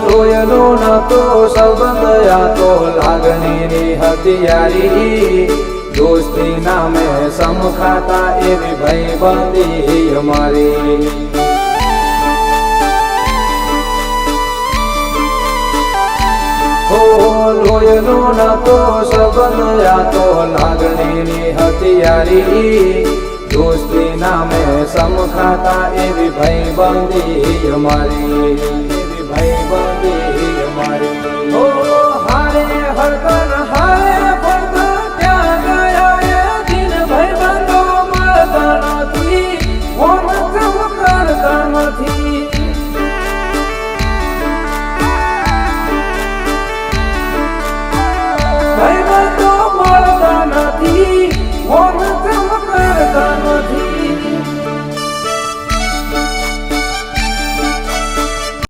લોયનો નતો સંબંધ આ તો લાગણીની હથિયારી દોસ્તી નામે સમખાતા એવી ભાઈબંધી અમારી લોયનો નતો સંબંધ આ તો લાગણીની હથિયારી દોસ્તી નામે સમખાતા એવી ભાઈબંધી અમારી એવી ભાઈબંધી અમારી